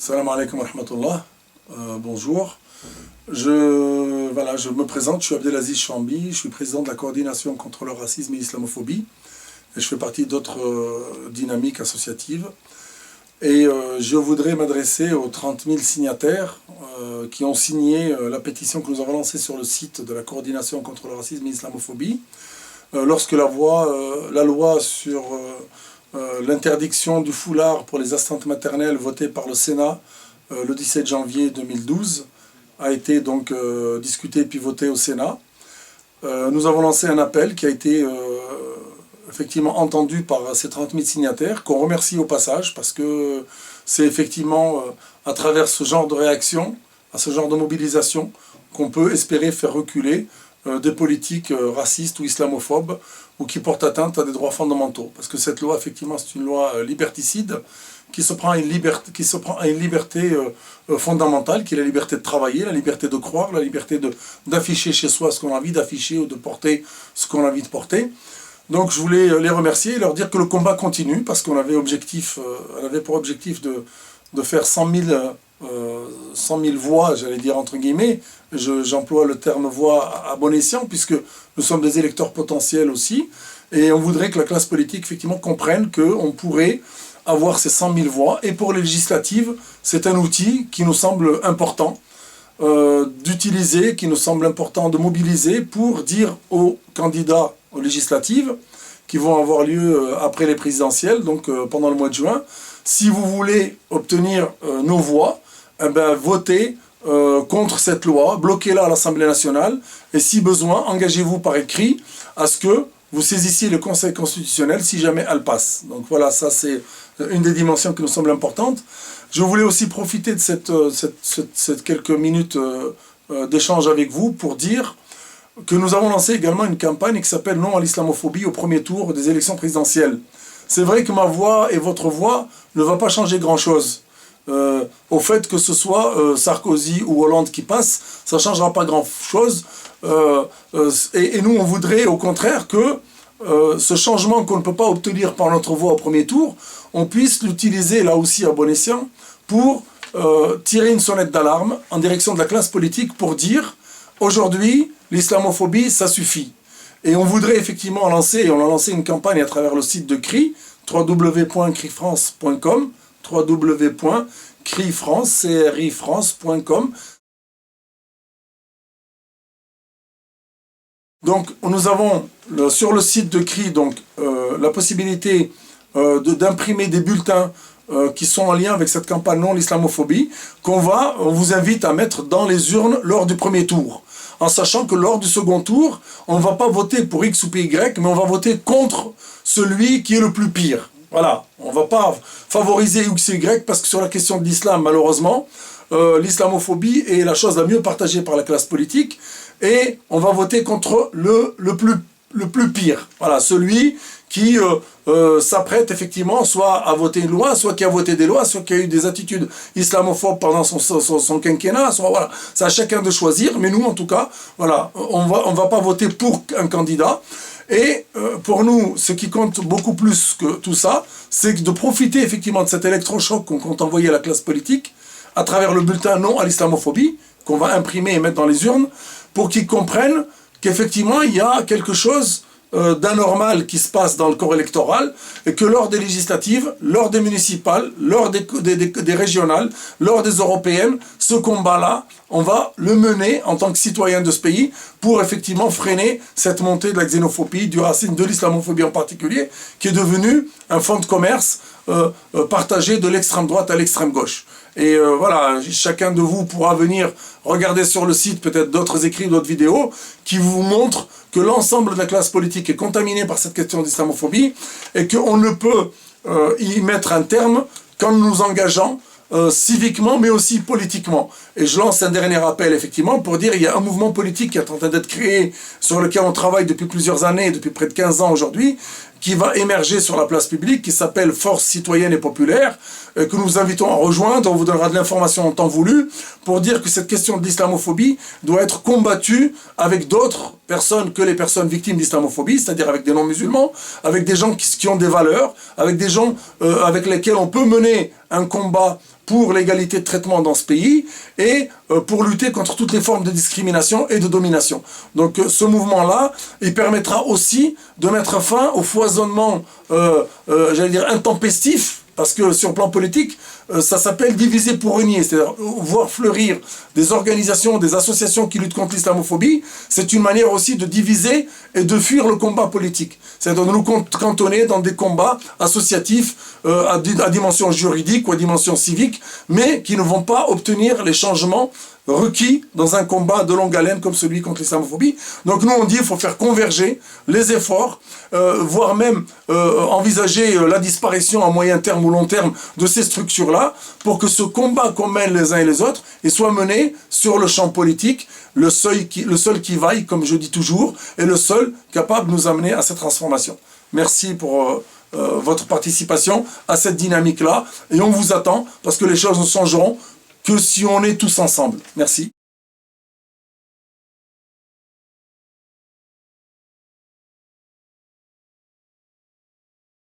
Salam alaikum wa rahmatullah. Bonjour. Je me présente, je suis Abdelaziz Chambi, je suis président de la coordination contre le racisme et l'islamophobie. Et je fais partie d'autres dynamiques associatives. Et je voudrais m'adresser aux 30 000 signataires qui ont signé la pétition que nous avons lancée sur le site de la coordination contre le racisme et l'islamophobie. Lorsque la loi sur l'interdiction du foulard pour les assistantes maternelles votée par le Sénat le 17 janvier 2012 a été donc discutée puis votée au Sénat. Nous avons lancé un appel qui a été effectivement entendu par ces 30 000 signataires, qu'on remercie au passage, parce que c'est effectivement à travers ce genre de réaction, à ce genre de mobilisation, qu'on peut espérer faire reculer des politiques racistes ou islamophobes, ou qui portent atteinte à des droits fondamentaux. Parce que cette loi, effectivement, c'est une loi liberticide, qui se prend à une liberté fondamentale, qui est la liberté de travailler, la liberté de croire, la liberté d'afficher chez soi ce qu'on a envie d'afficher, ou de porter ce qu'on a envie de porter. Donc je voulais les remercier et leur dire que le combat continue, parce qu'on avait pour objectif de faire 100 000 voix, j'allais dire entre guillemets, j'emploie le terme voix à bon escient, puisque nous sommes des électeurs potentiels aussi, et on voudrait que la classe politique effectivement comprenne qu'on pourrait avoir ces 100 000 voix, et pour les législatives, c'est un outil qui nous semble important d'utiliser, qui nous semble important de mobiliser pour dire aux candidats aux législatives, qui vont avoir lieu après les présidentielles, donc pendant le mois de juin, si vous voulez obtenir nos voix, eh ben, votez contre cette loi, bloquez-la à l'Assemblée nationale, et si besoin, engagez-vous par écrit à ce que vous saisissiez le Conseil constitutionnel si jamais elle passe. Donc voilà, ça c'est une des dimensions qui nous semble importante. Je voulais aussi profiter de cette quelques minutes d'échange avec vous pour dire que nous avons lancé également une campagne qui s'appelle « Non à l'islamophobie » au premier tour des élections présidentielles. C'est vrai que ma voix et votre voix ne va pas changer grand-chose. Au fait que ce soit Sarkozy ou Hollande qui passe, ça ne changera pas grand-chose. Et nous, on voudrait au contraire que ce changement qu'on ne peut pas obtenir par notre voix au premier tour, on puisse l'utiliser là aussi à bon escient pour tirer une sonnette d'alarme en direction de la classe politique pour dire aujourd'hui, l'islamophobie, ça suffit. Et on voudrait effectivement lancer, et on a lancé une campagne à travers le site de CRI, www.crifrance.com, www.crifrance.com. Donc nous avons sur le site de CRI donc, la possibilité d'imprimer des bulletins qui sont en lien avec cette campagne non l'islamophobie, on vous invite à mettre dans les urnes lors du premier tour. En sachant que lors du second tour, on ne va pas voter pour X ou Y, mais on va voter contre celui qui est le plus pire. Voilà, on ne va pas favoriser X ou Y, parce que sur la question de l'islam, malheureusement, l'islamophobie est la chose la mieux partagée par la classe politique, et on va voter contre le plus pire. Voilà, celui qui s'apprête effectivement soit à voter une loi, soit qui a voté des lois, soit qui a eu des attitudes islamophobes pendant son quinquennat, soit voilà, c'est à chacun de choisir, mais nous en tout cas, voilà, on va pas voter pour un candidat. Et pour nous, ce qui compte beaucoup plus que tout ça, c'est de profiter effectivement de cet électrochoc qu'on compte envoyer à la classe politique, à travers le bulletin non à l'islamophobie, qu'on va imprimer et mettre dans les urnes, pour qu'ils comprennent qu'effectivement il y a quelque chose d'anormal qui se passe dans le corps électoral, et que lors des législatives, lors des municipales, lors des régionales, lors des européennes, ce combat-là, on va le mener en tant que citoyen de ce pays pour effectivement freiner cette montée de la xénophobie, du racisme, de l'islamophobie en particulier, qui est devenue un fonds de commerce partagé de l'extrême droite à l'extrême gauche. Et voilà, chacun de vous pourra venir regarder sur le site peut-être d'autres écrits, d'autres vidéos qui vous montrent que l'ensemble de la classe politique est contaminée par cette question d'islamophobie et qu'on ne peut y mettre un terme qu'en nous engageant civiquement mais aussi politiquement. Et je lance un dernier appel effectivement pour dire qu'il y a un mouvement politique qui est en train d'être créé, sur lequel on travaille depuis plusieurs années, depuis près de 15 ans aujourd'hui, qui va émerger sur la place publique, qui s'appelle Force citoyenne et populaire, que nous vous invitons à rejoindre. On vous donnera de l'information en temps voulu pour dire que cette question de l'islamophobie doit être combattue avec d'autres personnes que les personnes victimes d'islamophobie, c'est-à-dire avec des non-musulmans, avec des gens qui ont des valeurs, avec des gens avec lesquels on peut mener un combat pour l'égalité de traitement dans ce pays et pour lutter contre toutes les formes de discrimination et de domination. Donc ce mouvement-là, il permettra aussi de mettre fin au foisonnement, j'allais dire, intempestif, parce que sur le plan politique, ça s'appelle diviser pour régner, c'est-à-dire voir fleurir des organisations, des associations qui luttent contre l'islamophobie, c'est une manière aussi de diviser et de fuir le combat politique. C'est-à-dire de nous cantonner dans des combats associatifs à dimension juridique ou à dimension civique, mais qui ne vont pas obtenir les changements requis dans un combat de longue haleine comme celui contre l'islamophobie. Donc nous on dit qu'il faut faire converger les efforts, voire même envisager la disparition à moyen terme ou long terme de ces structures-là, pour que ce combat qu'on mène les uns et les autres et soit mené sur le champ politique, le seul qui vaille, comme je dis toujours, est le seul capable de nous amener à cette transformation. Merci pour votre participation à cette dynamique-là, et on vous attend, parce que les choses ne changeront que si on est tous ensemble. Merci.